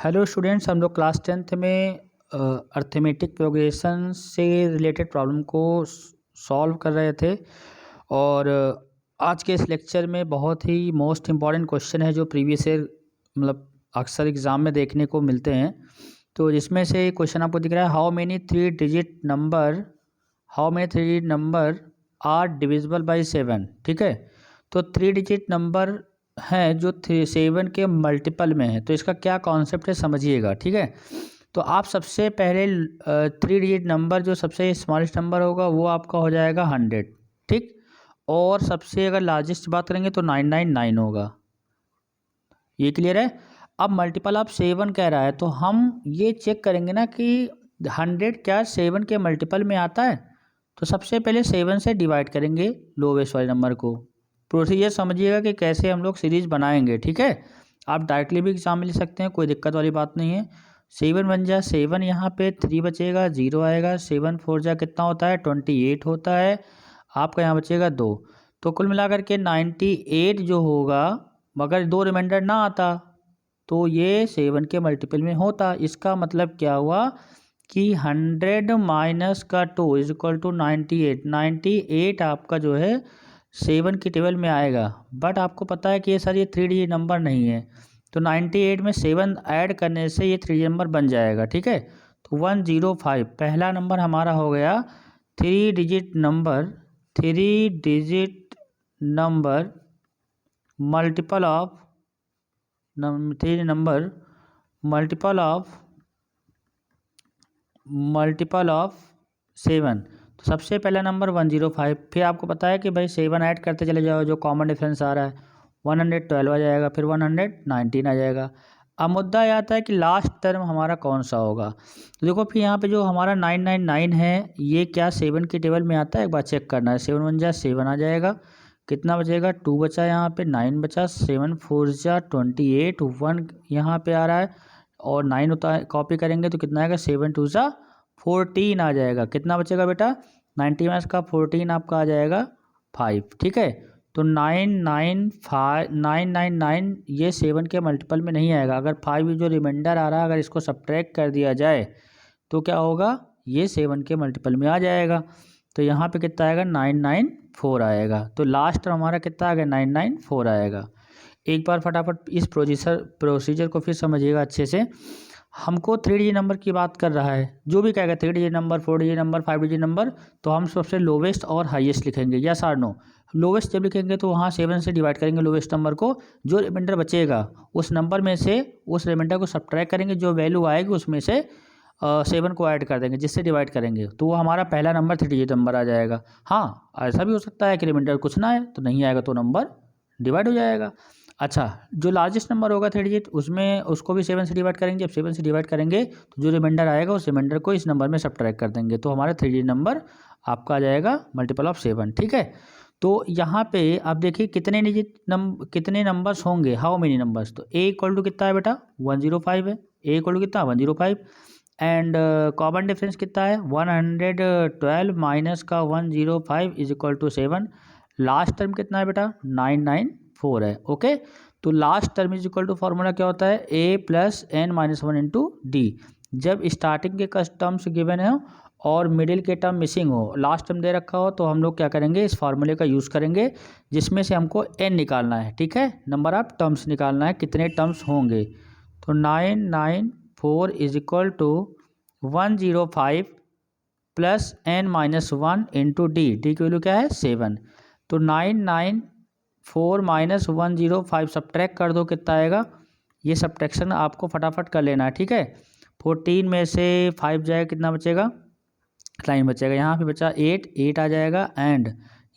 Hello students, हम लोग class 10th में अर्थमेटिक प्रोग्रेशन से रिलेटेड प्रॉब्लम को सॉल्व कर रहे थे। और आज के इस लेक्चर में बहुत ही मोस्ट इम्पॉर्टेंट क्वेश्चन है जो प्रीवियस ईयर मतलब अक्सर एग्ज़ाम में देखने को मिलते हैं। तो जिसमें से क्वेश्चन आपको दिख रहा है, how many three digit number are divisible by 7। ठीक है, तो थ्री डिजिट नंबर हैं जो 7 के मल्टीपल में है। तो इसका क्या कॉन्सेप्ट है समझिएगा। ठीक है, तो आप सबसे पहले थ्री डिजिट नंबर जो सबसे स्मॉलेस्ट नंबर होगा वो आपका हो जाएगा 100। ठीक, और सबसे अगर लार्जेस्ट बात करेंगे तो 999 होगा। ये क्लियर है। अब मल्टीपल ऑफ 7 कह रहा है तो हम ये चेक करेंगे ना कि 100 क्या 7 के मल्टीपल में आता है। तो सबसे पहले 7 से डिवाइड करेंगे लोवेस्ट वाले नंबर को। प्रोसीजर समझिएगा कि कैसे हम लोग सीरीज बनाएंगे। ठीक है, आप डायरेक्टली भी एग्जाम में ले सकते हैं, कोई दिक्कत वाली बात नहीं है। 7 बन जा 7, यहाँ पे 3 बचेगा, 0 आएगा। 7 4 जा कितना होता है 28 होता है। आपका यहाँ बचेगा 2। तो कुल मिलाकर के 98 जो होगा, मगर 2 रिमाइंडर ना आता तो ये 7 के मल्टीपल में होता। इसका मतलब क्या हुआ कि 100 माइनस का 2 इज इक्वल टू 98। 98 आपका जो है 7 की टेबल में आएगा। बट आपको पता है कि ये सर ये 3 डिजिट नंबर नहीं है, तो 98 में 7 ऐड करने से ये 3 डिजिट नंबर बन जाएगा। ठीक है, तो 105 पहला नंबर हमारा हो गया। 3 digit number multiple of multiple of 7। तो सबसे पहला नंबर 105। फिर आपको पता है कि भाई 7 ऐड करते चले जाओ, जो कॉमन डिफरेंस आ रहा है 112 आ जाएगा, फिर 119 आ जाएगा। अब मुद्दा ये आता है कि लास्ट टर्म हमारा कौन सा होगा। तो देखो फिर यहाँ पे जो हमारा 999 है ये क्या 7 की टेबल में आता है, एक बार चेक करना है। 7 1 जा 7 आ जाएगा, कितना बचेगा 2 बचा, यहाँ पे 9 बचा, 7 4 जा 28, 1 यहाँ पे आ रहा है और 9 होता है, कॉपी करेंगे तो कितना आएगा 7 2 जा 14 आ जाएगा। कितना बचेगा बेटा 90 माइनस का 14 आपका आ जाएगा 5। ठीक है, तो 999 ये 7 के मल्टीपल में नहीं आएगा। अगर 5 जो रिमाइंडर आ रहा है अगर इसको सब्ट्रैक्ट कर दिया जाए तो क्या होगा, ये 7 के मल्टीपल में आ जाएगा। तो यहाँ पे कितना आएगा 994 आएगा। तो लास्ट हमारा कितना आ गया 994 आएगा। एक बार फटाफट इस प्रोसीजर को फिर समझिएगा अच्छे से। हमको 3 डिजिट नंबर की बात कर रहा है, जो भी कहेगा 3 digit number 4 digit number 5 digit number, तो हम सबसे लोवेस्ट और हाईएस्ट लिखेंगे। यस और नो। लोवेस्ट जब लिखेंगे तो वहाँ 7 से डिवाइड करेंगे लोवेस्ट नंबर को, जो रिमाइंडर बचेगा उस नंबर में से उस रिमाइंडर को सब्ट्रैक्ट करेंगे, जो वैल्यू आएगी उसमें से 7 को ऐड कर देंगे, जिससे डिवाइड करेंगे तो वो हमारा पहला नंबर 3 डिजिट नंबर आ जाएगा। हाँ, ऐसा भी हो सकता है कि रिमाइंडर कुछ ना आए तो नहीं आएगा तो नंबर डिवाइड हो जाएगा। अच्छा, जो लार्जेस्ट नंबर होगा 3 डिजिट उसमें उसको भी 7 से डिवाइड करेंगे। जब 7 से डिवाइड करेंगे तो जो रिमाइंडर आएगा उस रिमाइंडर को इस नंबर में सब्ट्रैक्ट कर देंगे, तो हमारा 3 डिजिट नंबर आपका आ जाएगा मल्टीपल ऑफ 7। ठीक है, तो यहाँ पे आप देखिए कितने नंबर्स होंगे, हाउ मेनी नंबर्स। तो ए इक्वल टू कितना है बेटा 105 है। ए इक्वल टू कितना 105 एंड कॉमन डिफरेंस कितना है 112 माइनस का 105 is equal to 7। Last term कितना है बेटा 994 है। ओके, तो last term is equal to formula क्या होता है a plus n minus 1 into D. जब स्टार्टिंग के टर्म्स गिवन है और मिडिल के टर्म मिसिंग हो, लास्ट टर्म दे रखा हो, तो हम लोग क्या करेंगे इस फार्मूले का यूज़ करेंगे जिसमें से हमको n निकालना है। ठीक है, नंबर ऑफ टर्म्स निकालना है, कितने टर्म्स होंगे। तो 994 is equal to 105 plus n minus 1 into D. D की वैल्यू क्या है 7। तो 994 माइनस 105 सब्ट्रैक्ट कर दो, कितना आएगा। ये सब्ट्रैक्शन आपको फटाफट कर लेना है। ठीक है, 14 में से 5 जाएगा, कितना बचेगा 9 बचेगा। यहाँ पे बचा 8 आ जाएगा एंड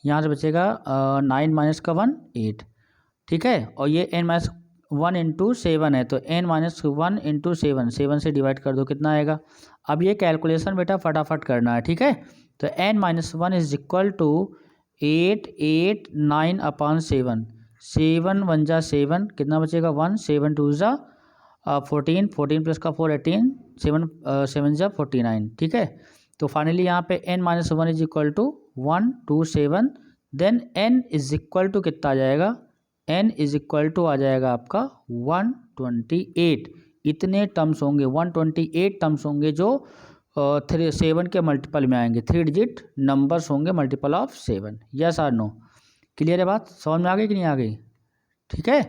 यहाँ से बचेगा 9 माइनस का 1 8। ठीक है, और ये n माइनस 1 इंटू 7 है, तो n माइनस 1 इंटू 7 से डिवाइड कर दो, कितना आएगा। अब ये कैलकुलेशन बेटा फटाफट करना है। ठीक है, तो n minus 1 is equal to 889 upon 7। 7 1 जा 7, कितना बचेगा 1, 7 2 जा 14, 14 प्लस का 4 18, 7 7 जा 49। ठीक है, तो फाइनली यहाँ पे n minus 1 is equal to 127, then n is equal to कितना आ जाएगा, n इज इक्वल टू आ जाएगा आपका 128। इतने टर्म्स होंगे, 128 टर्म्स होंगे जो 7 के मल्टीपल में आएंगे। 3 डिजिट नंबर्स होंगे मल्टीपल ऑफ 7। यस और नो? क्लियर है बात? समझ में आ गई कि नहीं आ गई? ठीक है,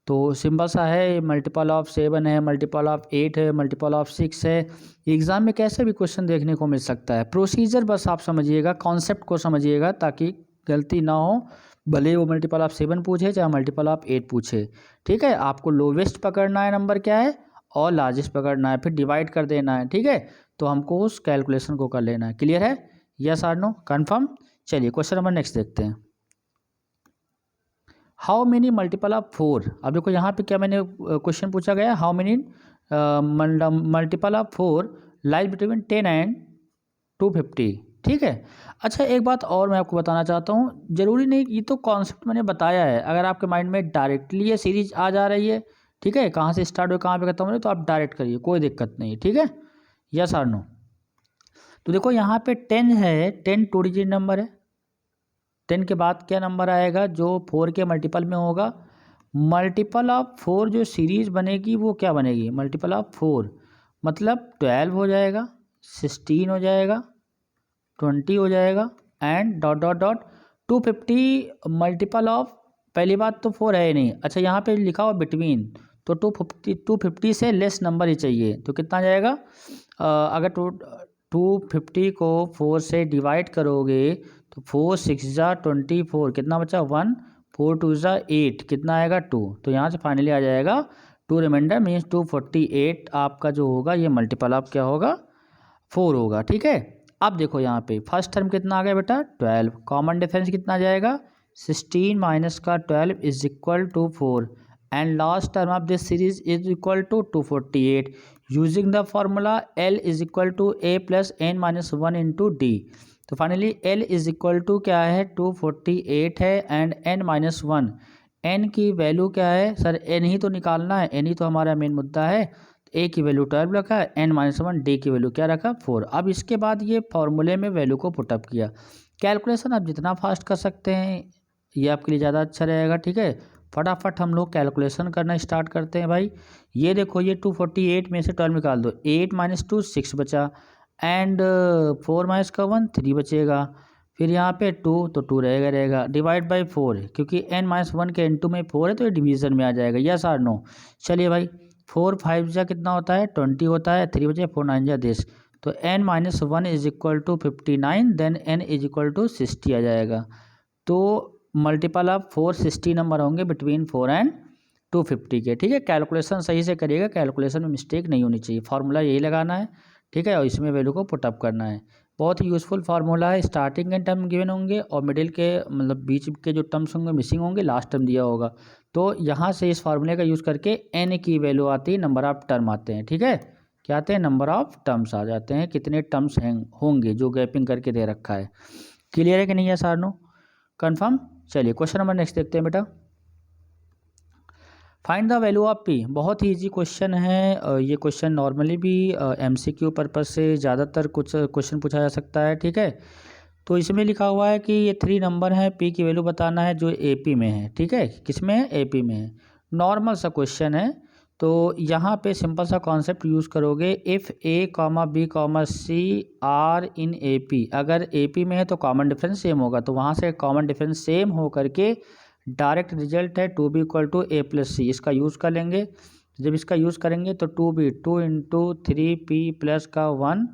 तो सिंपल सा है, मल्टीपल ऑफ 7 है, मल्टीपल ऑफ 8 है, मल्टीपल ऑफ 6 है। एग्जाम में कैसे भी क्वेश्चन देखने को मिल सकता है। प्रोसीजर बस आप समझिएगा, कॉन्सेप्ट को समझिएगा ताकि गलती ना हो। भले वो मल्टीपल ऑफ 7 पूछे चाहे मल्टीपल ऑफ 8 पूछे, ठीक है। आपको लोवेस्ट पकड़ना है नंबर क्या है और लार्जेस्ट पकड़ना है, फिर डिवाइड कर देना है, ठीक है। तो हमको उस कैलकुलेशन को कर लेना है। क्लियर है? यस और नो? कन्फर्म? चलिए क्वेश्चन नंबर नेक्स्ट देखते हैं। How many multiple of 4। अब देखो यहाँ पे क्या मैंने क्वेश्चन पूछा गया, how many multiple of 4 lies between 10 and 250, ठीक है। अच्छा एक बात और मैं आपको बताना चाहता हूँ, ज़रूरी नहीं, ये तो कॉन्सेप्ट मैंने बताया है। अगर आपके माइंड में डायरेक्टली ये सीरीज आ जा रही है, ठीक है, कहाँ से स्टार्ट हो कहाँ पे खत्म हो रही है, तो आप डायरेक्ट करिए, कोई दिक्कत नहीं है, ठीक है। यस और नो? तो देखो यहाँ पे 10 है, 10 2 डिजिट नंबर है। 10 के बाद क्या नंबर आएगा जो 4 के मल्टीपल में होगा? मल्टीपल ऑफ 4 जो सीरीज बनेगी वो क्या बनेगी? मल्टीपल ऑफ 4 मतलब 12 हो जाएगा, 16 हो जाएगा, 20 हो जाएगा and dot dot dot 250 multiple of, पहली बात तो 4 है ही नहीं। अच्छा यहाँ पे लिखा हुआ बिटवीन, तो 250 से लेस नंबर ही चाहिए, तो कितना जाएगा? अगर 250 को 4 से डिवाइड करोगे तो 4 6 ज़ा 24, कितना बचा 1, 4 2 ज़ा 8, कितना आएगा 2। तो यहाँ से फाइनली आ जाएगा 2 रिमाइंडर मीन्स 248 आपका जो होगा ये मल्टीपल ऑफ क्या होगा? 4 होगा, ठीक है। अब देखो यहाँ पे फर्स्ट टर्म कितना आ गया बेटा? 12। कॉमन डिफरेंस कितना जाएगा? 16 माइनस का 12 is equal to 4 and last term of this series is equal to 248 using the formula L is equal to A plus n minus 1 into D. तो finally L is equal to क्या है? 248 है and n minus 1, n की value क्या है sir? n ही तो निकालना है, n ही तो हमारा मेन मुद्दा है। A की वैल्यू 12 रखा है, n माइनस 1, डी की वैल्यू क्या रखा? 4। अब इसके बाद ये फॉर्मूले में वैल्यू को पुटअप किया। कैलकुलेशन आप जितना फास्ट कर सकते हैं ये आपके लिए ज़्यादा अच्छा रहेगा, ठीक है। फटाफट हम लोग कैलकुलेशन करना स्टार्ट करते हैं भाई। ये देखो ये 248 में से 12 निकाल दो, 8 माइनस 2 6 बचा एंड 4 माइनस का 1 3 बचेगा, फिर यहाँ पे 2 तो 2 रहेगा, डिवाइड बाई 4 क्योंकि n माइनस 1 के n2 में 4 है तो ये डिवीजन में आ जाएगा। यस और नो? चलिए भाई 4 5 जा कितना होता है? 20 होता है, 3 बचे 4 9 जा 10, तो n minus 1 is equal to 59 then n is equal to 60 आ जाएगा। तो मल्टीपल ऑफ 4 60 नंबर होंगे बिटवीन 4 एंड 250 के, ठीक है। कैलकुलेशन सही से करिएगा, कैलकुलेशन में मिस्टेक नहीं होनी चाहिए, फार्मूला यही लगाना है, ठीक है, और इसमें वैल्यू को पुटअप करना है। बहुत ही यूज़फुल फार्मूला है। स्टार्टिंग के टर्म गिवन होंगे और मिडिल के मतलब बीच के जो टर्म्स होंगे मिसिंग होंगे, लास्ट टर्म दिया होगा। तो यहाँ से इस फार्मूले का यूज़ करके n की वैल्यू आती है, नंबर ऑफ टर्म आते हैं, ठीक है। क्या आते हैं? नंबर ऑफ टर्म्स आ जाते हैं, कितने टर्म्स होंगे जो गैपिंग करके दे रखा है। क्लियर है कि नहीं है सारनो? कन्फर्म? चलिए क्वेश्चन नंबर नेक्स्ट देखते हैं बेटा। Find the value of P. बहुत ही इजी क्वेश्चन है। ये क्वेश्चन नॉर्मली भी MCQ पर्पज़ से ज़्यादातर कुछ क्वेश्चन पूछा जा सकता है, ठीक है। तो इसमें लिखा हुआ है कि ये 3 नंबर है, पी की वैल्यू बताना है जो AP में है, ठीक है। किस में है? AP में है। नॉर्मल सा क्वेश्चन है, तो यहाँ पे सिंपल सा कॉन्सेप्ट यूज़ करोगे, if A, B, C are in AP, अगर AP में है तो कॉमन डिफरेंस सेम होगा, तो वहाँ से कॉमन डिफरेंस सेम हो करके डायरेक्ट रिजल्ट है 2B equal to A plus C, इसका यूज़ कर लेंगे। जब इसका यूज़ करेंगे तो 2B 2 इंटू 3P प्लस का 1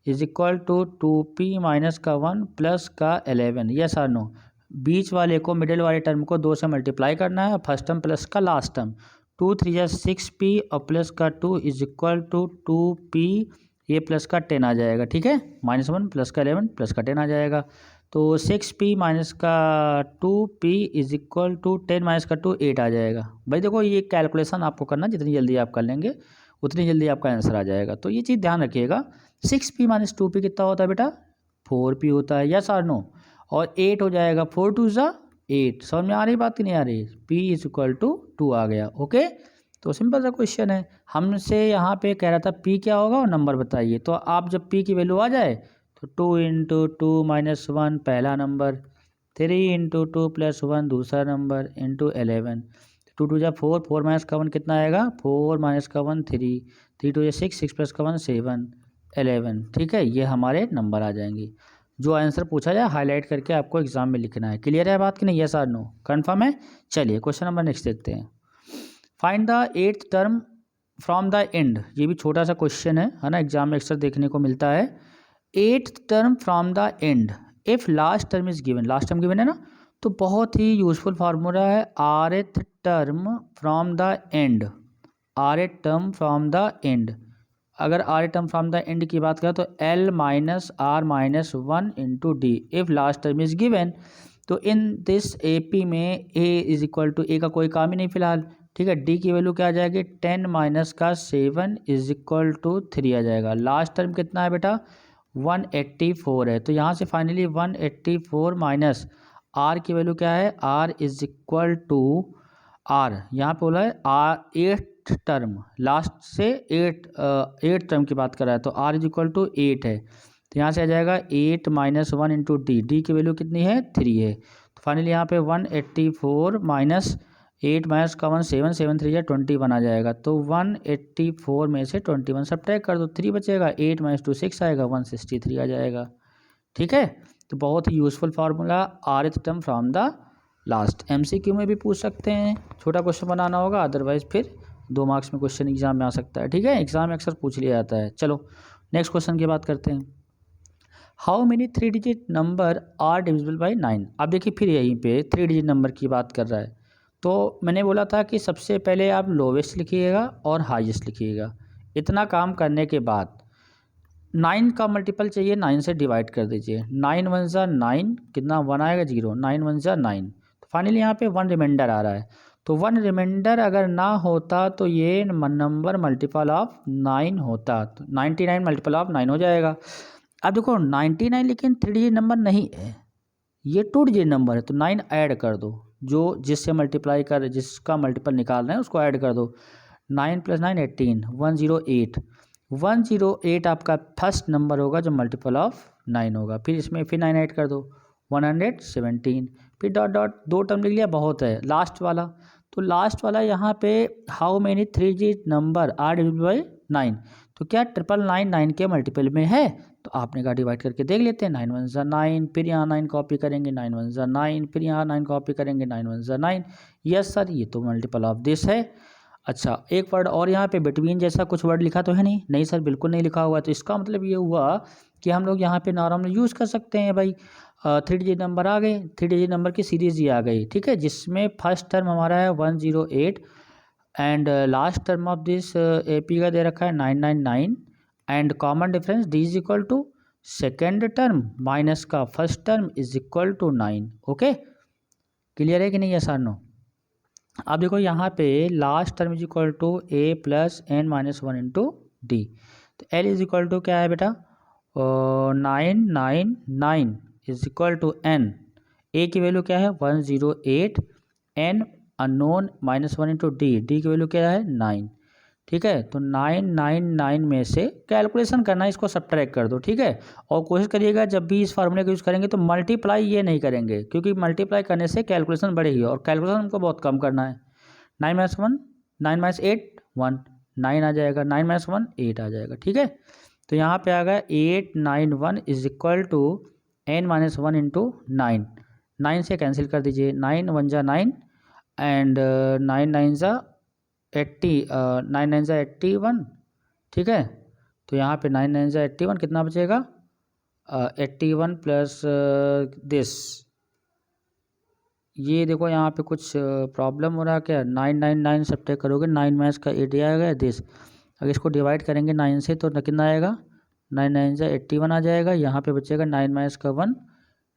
is equal to 2P minus का 1 प्लस का 11। यस और नो? बीच वाले को, मिडिल वाले टर्म को 2 से मल्टीप्लाई करना है, फर्स्ट टर्म प्लस का लास्ट टर्म, 2 3 जा 6P और प्लस का 2 इज इक्वल टू 2P, ये प्लस का 10 आ जाएगा, ठीक है। माइनस 1 प्लस का 11 प्लस का 10 आ जाएगा, तो 6P माइनस का 2P is equal to 10 minus का 2 8 आ जाएगा। भाई देखो ये कैलकुलेशन आपको करना, जितनी जल्दी आप कर लेंगे उतनी जल्दी आपका आंसर आ जाएगा, तो ये चीज़ ध्यान रखिएगा। 6P माइनस 2P कितना होता है बेटा? 4P होता है। यस और नो? और 8 हो जाएगा, 4 2 ज़ा 8। समझ में आ रही बात कि नहीं आ रही? P इज इक्वल टू 2 आ गया, ओके। तो सिंपल सा क्वेश्चन है, हमसे यहाँ पे कह रहा था P क्या होगा और नंबर बताइए। तो आप जब P की वैल्यू आ जाए तो 2 इंटू 2 माइनस 1 पहला नंबर, 3 इंटू 2 प्लस 1 दूसरा नंबर, इंटू 11, 2 2 जा 4, 4 माइनस का 1 कितना आएगा, 4 माइनस का 1 3, 3 2 जा 6, 6 प्लस का 1 7, 11। ठीक है, ये हमारे नंबर आ जाएंगे। जो आंसर पूछा जाए हाईलाइट करके आपको एग्जाम में लिखना है। क्लियर है बात कि नहीं, यस और नो, कन्फर्म है। चलिए क्वेश्चन नंबर नेक्स्ट देखते हैं। Find the 8th term from the and. ये भी छोटा सा क्वेश्चन है ना, एग्जाम में अक्सर देखने को मिलता है। 8th term from the end if last term is given, last term given है ना, तो बहुत ही यूजफुल फार्मूला है rth term from the end, rth term from the end. अगर R term from the end की बात करें तो L minus R minus 1 into D if last term is given. तो इन दिस AP में A इज equal to, A का कोई काम ही नहीं फिलहाल। ठीक है, डी की वैल्यू क्या आ जाएगी, 10 माइनस का 7 इज इक्वल टू 3 आ जाएगा। लास्ट टर्म कितना है बेटा, 184 है। तो यहाँ से फाइनली 184 माइनस आर की वैल्यू क्या है, r is equal to r, यहाँ पे बोला है आर 8th टर्म, लास्ट से 8 टर्म की बात कर रहा है, तो आर इज इक्वल टू 8 है। तो यहाँ से आ जाएगा 8 माइनस 1 इंटू डी, डी की वैल्यू कितनी है, 3 है। तो फाइनली यहाँ पे 184 माइनस 8 माइनस का 1 7, 7 3 या 21 आ जाएगा। तो 184 में से 21 सब्ट्रैक्ट कर दो, 3 बचेगा, 8 माइनस 2 6 आएगा, 163 आ जाएगा। ठीक है, तो बहुत ही useful formula rth term from the last. MCQ में भी पूछ सकते हैं, छोटा क्वेश्चन बनाना होगा, अदरवाइज फिर 2 मार्क्स में क्वेश्चन एग्जाम में आ सकता है। ठीक है, एग्जाम में अक्सर पूछ लिया जाता है। चलो नेक्स्ट क्वेश्चन की बात करते हैं। How many 3 digit number are divisible by 9। अब देखिए फिर यहीं पे 3 डिजिट नंबर की बात कर रहा है। तो मैंने बोला था कि सबसे पहले आप लोवेस्ट लिखिएगा और हाईएस्ट लिखिएगा। इतना काम करने के बाद 9 का मल्टीपल चाहिए, 9 से डिवाइड कर दीजिए। 9 1 ज़ा 9, कितना 1 आएगा 0, 9 1 ज़ा 9। तो फाइनली यहाँ पे 1 रिमाइंडर आ रहा है। तो 1 रिमाइंडर अगर ना होता तो ये नंबर मल्टीपल ऑफ 9 होता, तो 99 मल्टीपल ऑफ 9 हो जाएगा। अब देखो 99 लेकिन 3 डिजिट नंबर नहीं है, ये 2 डिजिट नंबर है, तो 9 ऐड कर दो, जो जिससे मल्टीप्लाई कर, जिसका मल्टीपल निकालना है उसको ऐड कर दो। 9 + 9 18, 108, 108 आपका फर्स्ट नंबर होगा जो मल्टीपल ऑफ 9 होगा। फिर इसमें फिर 9 ऐड कर दो, 117, फिर डॉट डॉट 2 टर्म लिख लिया, बहुत है। लास्ट वाला, तो लास्ट वाला यहाँ पे how many 3 digit number are divided by 9, तो क्या 999 के मल्टीपल में है, तो आपने कहा डिवाइड करके देख लेते हैं। 9 1 ज़ा 9, फिर यहाँ 9 कॉपी करेंगे, 9 1 ज़ा 9, फिर यहाँ 9 कॉपी करेंगे, 9 1 ज़ा 9। यस सर, ये तो मल्टीपल ऑफ दिस है। अच्छा, एक वर्ड और यहाँ पे बिटवीन जैसा कुछ वर्ड लिखा तो है नहीं, नहीं सर बिल्कुल नहीं लिखा हुआ है। तो इसका मतलब ये हुआ कि हम लोग यहाँ पे नॉर्मल यूज़ कर सकते हैं भाई। 3 डिजिट नंबर आ गए, 3 डिजिट नंबर की सीरीज़ ये आ गई। ठीक है, जिसमें फर्स्ट टर्म हमारा है 108 and last term of this AP का दे रखा है 999 and common difference D is equal to second term minus का first term is equal to 9। Okay, clear है कि नहीं, यस और नो। अब देखो यहाँ पे last term is equal to A + n - 1 into D. तो L इज इक्वल टू क्या है बेटा, 999 is equal to n। A की वैल्यू क्या है 108, n unknown -1 into D, D की वैल्यू क्या है 9। ठीक है, तो 999 में से कैलकुलेशन करना है, इसको सब्ट्रैक्ट कर दो। ठीक है, और कोशिश करिएगा जब भी इस फार्मूले को यूज़ करेंगे तो मल्टीप्लाई ये नहीं करेंगे, क्योंकि मल्टीप्लाई करने से कैलकुलेशन बढ़ेगी और कैलकुलेशन हमको बहुत कम करना है। 9 - 1 9 - 8 1, 9 आ जाएगा, 9 - 1 8 आ जाएगा। ठीक है, तो यहाँ पे आ गया 891 is equal to n - 1 into 9, 9 से कैंसिल कर दीजिए, 9 1 ज़ा 9 एंड 9 9 ज़ा 80, 9 9 ज़ा 81। ठीक है, तो यहाँ पे 9 9 ज़ा 81 कितना बचेगा, 81 प्लस दिस। ये देखो यहाँ पे कुछ प्रॉब्लम हो रहा है क्या, 999 सब्ट्रैक्ट करोगे, 9 माइनस का 8 आएगा दिस। अगर इसको डिवाइड करेंगे 9 से तो कितना आएगा, 9 9 ज़ा 81 आ जाएगा। यहाँ पे बचेगा 9 माइनस का 1,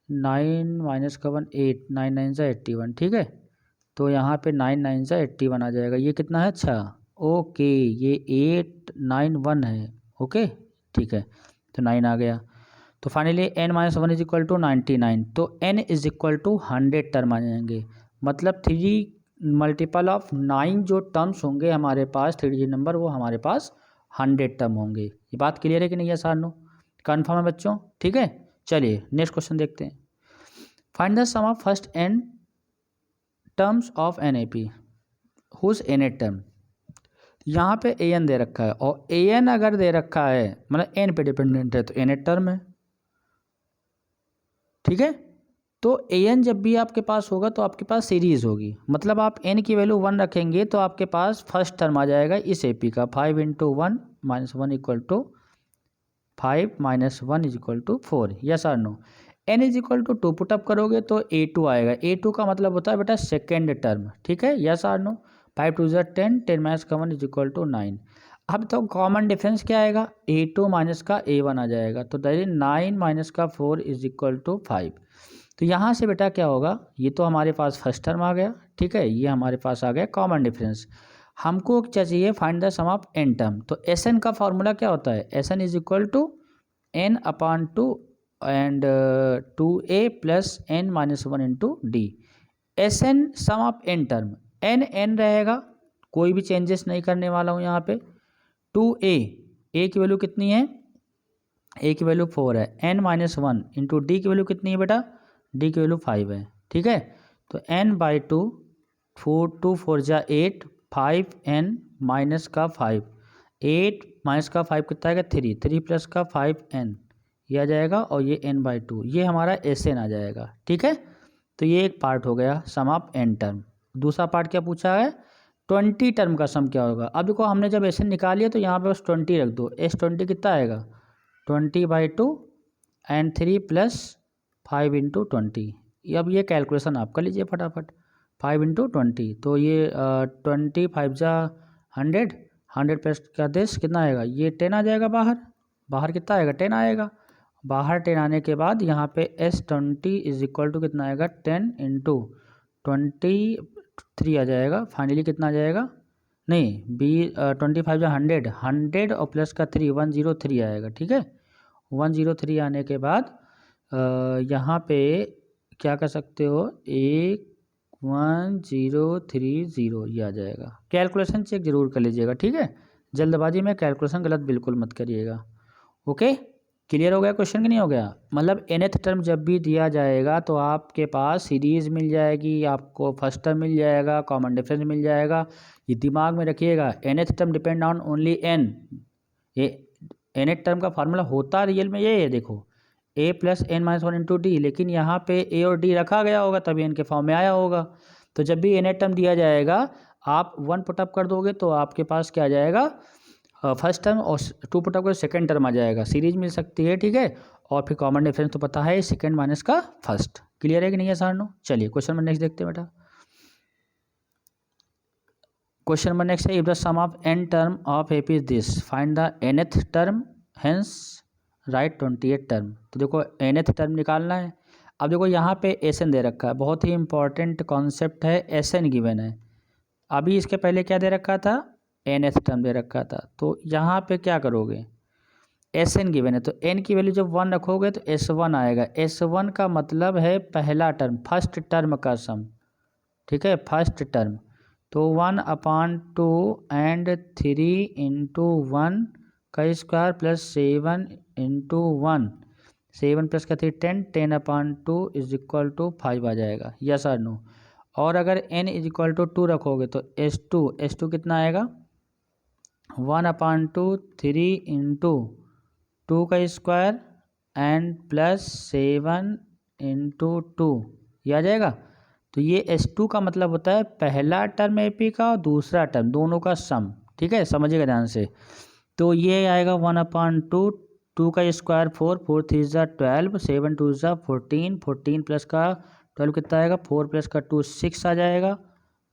9 माइनस का 1 8, 9 9 ज़ा 81। ठीक है, तो यहाँ पे 9 9 ज़ा 81 आ जाएगा। ये कितना है, अच्छा ओके, ये 891 है। ओके ठीक है, तो 9 आ गया। तो finally n - 1 is equal to 99, तो n is equal to 100 term आ जाएंगे। मतलब 3 मल्टीपल ऑफ 9 जो टर्म्स होंगे हमारे पास 3 डिजिट नंबर, वो हमारे पास 100 टर्म होंगे। ये बात क्लियर है कि नहीं है सारनो, कन्फर्म है बच्चों। ठीक है, चलिए नेक्स्ट क्वेश्चन देखते हैं। Find the sum of first n terms of NAP। Whose nth term. यहाँ पे an दे रखा है और an अगर दे रखा है मतलब n पे डिपेंडेंट है तो nth टर्म है, ठीक है। तो an जब भी आपके पास होगा तो आपके पास सीरीज होगी, मतलब आप n की वैल्यू 1 रखेंगे तो आपके पास फर्स्ट टर्म आ जाएगा इस AP का 5 into 1 minus 1 equal to 5 minus 1 is equal to 4, yes और no. n is equal to 2 put up करोगे तो A2 आएगा, A2 का मतलब होता है बेटा सेकेंड टर्म, ठीक है, यस और नो। 5 टू ज़ा 10, 10 माइनस का 1 इज इक्वल टू 9। अब तो कॉमन डिफरेंस क्या आएगा, A2 माइनस का A1 आ जाएगा, तो दैट इज 9 माइनस का 4 इज इक्वल टू 5। तो यहाँ से बेटा क्या होगा, ये तो हमारे पास फर्स्ट टर्म आ गया, ठीक है, ये हमारे पास आ गया कॉमन डिफरेंस। हमको क्या चाहिए, find the sum of n term. तो Sn का फॉर्मूला क्या होता है, Sn is equal to n upon 2 and 2a plus n minus 1 into d. Sn sum of n term, n रहेगा, कोई भी चेंजेस नहीं करने वाला हूँ यहाँ पे। 2a, a की वैल्यू कितनी है, a की वैल्यू 4 है, n माइनस 1 इंटू डी की वैल्यू कितनी है बेटा, डी की वैल्यू 5 है, ठीक है। तो n बाई 2, 4 2 4 जा 8, 5 n माइनस का 5, 8 माइनस का 5 कितना आएगा 3, 3 प्लस का 5 n, ये आ जाएगा, और ये n बाई 2, ये हमारा Sn आ जाएगा, ठीक है। तो ये एक पार्ट हो गया सम ऑफ n टर्म। दूसरा पार्ट क्या पूछा है, 20 टर्म का सम क्या होगा। अब देखो हमने जब Sn निकाल लिया तो यहाँ पे बस 20 रख दो, S20 कितना आएगा 20 बाई 2 एंड 3 प्लस 5 इंटू 20। अब ये कैलकुलेशन आप कर लीजिए फटाफट, 5 इंटू 20, तो ये 20 5 जा 100, 100 प्लस का 10 कितना आएगा, ये 10 आ जाएगा बाहर, बाहर कितना आएगा 10 आएगा। बाहर 10 आने के बाद यहाँ पे S20 इज इक्वल टू कितना आएगा 10 इंटू 23 आ जाएगा, फाइनली कितना आ जाएगा, नहीं 25 जा 100, 100 और प्लस का 3 103 आएगा, ठीक है। 103 आने के बाद यहाँ पे क्या कर सकते हो, 1030 ये आ जाएगा। कैलकुलेशन चेक जरूर कर लीजिएगा, ठीक है, जल्दबाजी में कैलकुलेशन गलत बिल्कुल मत करिएगा। ओके, क्लियर हो गया क्वेश्चन कि नहीं हो गया। मतलब nth टर्म जब भी दिया जाएगा तो आपके पास सीरीज मिल जाएगी, आपको फर्स्ट टर्म मिल जाएगा, कॉमन डिफरेंस मिल जाएगा, ये दिमाग में रखिएगा। nth term depend on only n, ये nth टर्म का फार्मूला होता रियल में ये है, देखो a plus n minus 1 into D, लेकिन यहाँ पे a और d रखा गया होगा तभी n के फॉर्म में आया होगा। तो जब भी nth टर्म दिया जाएगा आप 1 पुटअप कर दोगे तो आपके पास क्या आ जाएगा, फर्स्ट टर्म, और 2 पुटअप कर सेकेंड टर्म आ जाएगा, सीरीज मिल सकती है, ठीक है। और फिर कॉमन डिफरेंस तो पता है सेकेंड माइनस का फर्स्ट, क्लियर है कि नहीं है सारनो। चलिए क्वेश्चन नंबर नेक्स्ट देखते हैं बेटा। क्वेश्चन नंबर नेक्स्ट है, if the sum of n term of AP is this, find the nth term, hence write 28 term. तो देखो nth टर्म निकालना है। अब देखो यहाँ पे Sn दे रखा है, बहुत ही इंपॉर्टेंट कॉन्सेप्ट है, Sn गिवन है। अभी इसके पहले क्या दे रखा था, nth टर्म दे रखा था। तो यहाँ पे क्या करोगे, Sn गिवन है तो n की वैल्यू जब 1 रखोगे तो S1 आएगा। S1 का मतलब है पहला टर्म, फर्स्ट टर्म का सम, ठीक है, फर्स्ट टर्म। तो 1/2 एंड 3 इंटू 1 का स्क्वायर प्लस 7 इंटू 1, 7 प्लस का 3 10, 10/2 इज इक्वल टू 5 आ जाएगा, यस और नो। और अगर n इज इक्वल टू 2 रखोगे तो S2 कितना आएगा, 1/2 3 इंटू 2 का स्क्वायर एंड प्लस 7 इंटू 2, ये आ जाएगा। तो ये S2 का मतलब होता है पहला टर्म AP का और दूसरा टर्म, दोनों का सम, ठीक है, समझिएगा ध्यान से। तो ये आएगा 1/2, 2 का स्क्वायर 4, 4 3 ज़ा 12, 7 2 ज़ा 14, 14 प्लस का 12 कितना आएगा, 4 प्लस का 2 6 आ जाएगा,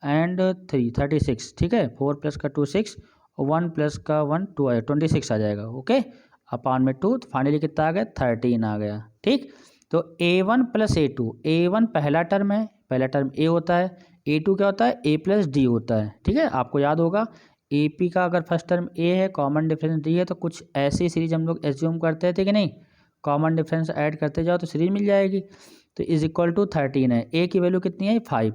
एंड 3 36, ठीक है, 4 प्लस का 2 6 और 1 प्लस का 1 2 आएगा, 26 आ जाएगा, ओके, अपान में 2, तो फाइनली कितना आ गया 13 आ गया, ठीक। तो A1 प्लस A2, A1 पहला टर्म है, पहला टर्म A होता है, A2 क्या होता है A प्लस D होता है, ठीक है, आपको याद होगा AP का अगर फर्स्ट टर्म A है, कॉमन डिफरेंस D है, तो कुछ ऐसी सीरीज हम लोग एज्यूम करते थे कि नहीं, कॉमन डिफरेंस ऐड करते जाओ तो सीरीज मिल जाएगी। तो इज इक्वल टू 13 है, A की वैल्यू कितनी है 5,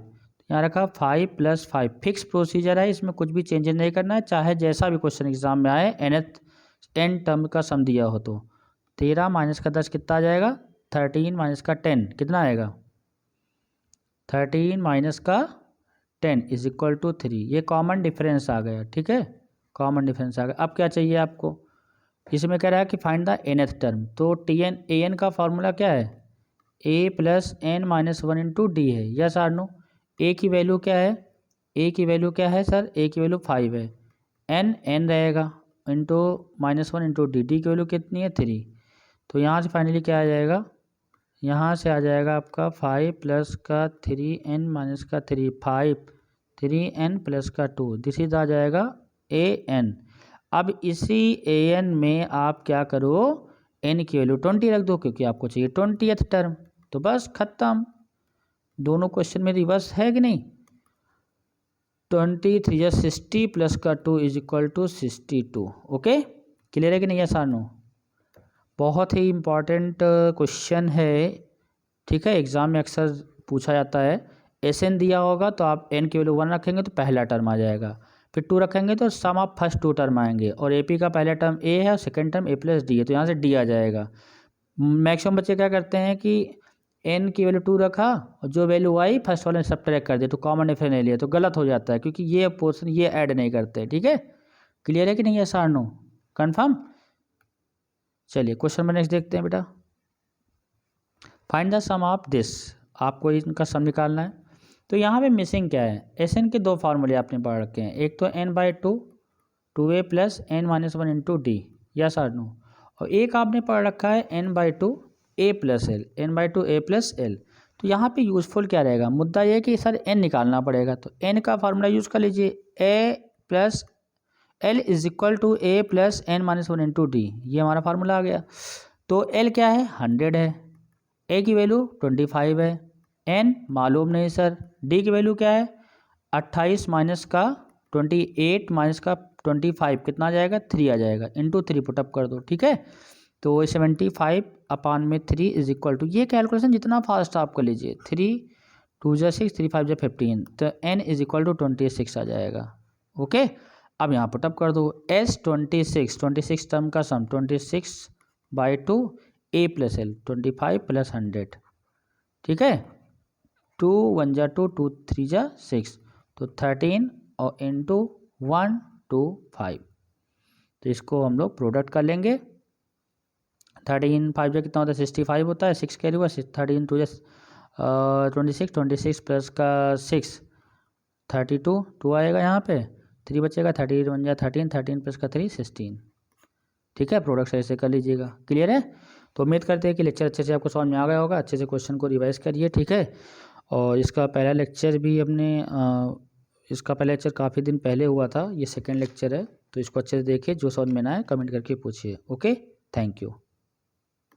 यहाँ रखा 5 प्लस 5, फिक्स प्रोसीजर है, इसमें कुछ भी चेंजेस नहीं करना है, चाहे जैसा भी क्वेश्चन एग्जाम में आए, n टर्म का सम दिया हो तो 13 माइनस का 10 कितना आ जाएगा, 13 माइनस का 10 कितना आएगा, 13 माइनस का 10 इज इक्वल टू 3, ये कॉमन डिफरेंस आ गया, ठीक है, कॉमन डिफरेंस आ गया। अब क्या चाहिए आपको, इसमें कह रहा है कि फाइंड द nth टर्म, तो an का फार्मूला क्या है, a plus n minus 1 into D है, यस आर नो। a की वैल्यू क्या है, a की वैल्यू क्या है सर, a की वैल्यू 5 है, n रहेगा into minus 1 into D, D की वैल्यू कितनी है 3। तो यहाँ से फाइनली क्या आ जाएगा, यहाँ से आ जाएगा आपका 5 प्लस का 3n माइनस का 3, 5 3n प्लस का 2, दिस इज आ जाएगा an। अब इसी an में आप क्या करो, n की वैल्यू 20 रख दो, क्योंकि आपको चाहिए 20th टर्म, तो बस खत्म। दोनों क्वेश्चन में रिवर्स है कि नहीं, 23 या 60 प्लस का 2 is equal to 62। Okay, clear है कि नहीं, है सानू, बहुत ही इम्पॉर्टेंट क्वेश्चन है, ठीक है, एग्जाम में अक्सर पूछा जाता है। एन दिया होगा तो आप n की वैल्यू 1 रखेंगे तो पहला टर्म आ जाएगा, फिर 2 रखेंगे तो सम ऑफ फर्स्ट 2 टर्म आएंगे, और AP का पहला टर्म a है और second term a plus D है, तो यहाँ से d आ जाएगा। मैक्सिमम बच्चे क्या करते हैं कि n की वैल्यू 2 रखा और जो वैल्यू आई फर्स्ट वाले सब्ट्रैक्ट कर दिया, तो कॉमन डिफरेंस नहीं लिया, तो गलत हो जाता है, क्योंकि ये पोर्शन ये ऐड नहीं करते, ठीक है, क्लियर है कि नहीं, ऐसा नो कन्फर्म। चलिए क्वेश्चन में नेक्स्ट देखते हैं बेटा, find the sum of this, आपको इनका सम निकालना है। तो यहाँ पे मिसिंग क्या है, SN के दो फार्मूले आपने पढ़ रखे हैं, एक तो n/2 2a plus n minus 1 into D, yes और नो, और एक आपने पढ़ रखा है n/2 a plus L, n/2 a plus L. तो यहाँ पे यूजफुल क्या रहेगा, मुद्दा ये है कि सर n निकालना पड़ेगा, तो n का फार्मूला यूज कर लीजिए, a plus l is equal to a plus n minus 1 into d, ये हमारा फार्मूला आ गया। तो l क्या है 100 है, a की वैल्यू 25 है, n मालूम नहीं सर, d की वैल्यू क्या है 28 माइनस का 28 माइनस का 25 कितना आ जाएगा 3 आ जाएगा, इंटू 3 पुटअप कर दो, ठीक है। तो 75 अपान में 3 इज इक्वल टू, ये कैलकुलेशन जितना फास्ट आप कर लीजिए, 3 2 जा 6 3 5 जा 15, तो n इज इक्वल टू 26 आ जाएगा। ओके, अब यहाँ पुटअप कर दो, s 26 टर्म का सम 26/2 a प्लस एल 25 प्लस 100, ठीक है, 2 1 जा 2 2 3 जा 6, तो 13 और इंटू 1 2 5, तो इसको हम लोग प्रोडक्ट कर लेंगे। 13 5 जा कितना होता है 65 होता है, 6 कैरी हुआ, 13 2 जा 26 प्लस का 6 32 2 आएगा, यहाँ पे 3 बचेगा, 31 जा 13 प्लस का 3 16, ठीक है, प्रोडक्ट ऐसे कर लीजिएगा, क्लियर है। तो उम्मीद करते हैं कि लेक्चर अच्छे से आपको समझ में आ गया होगा, अच्छे से क्वेश्चन को रिवाइज करिए, ठीक है। और इसका पहला लेक्चर भी हमने इसका पहला लेक्चर काफ़ी दिन पहले हुआ था, ये सेकंड लेक्चर है, तो इसको अच्छे से देखिए, जो समझ में ना आए कमेंट करके पूछिए। Okay, thank you.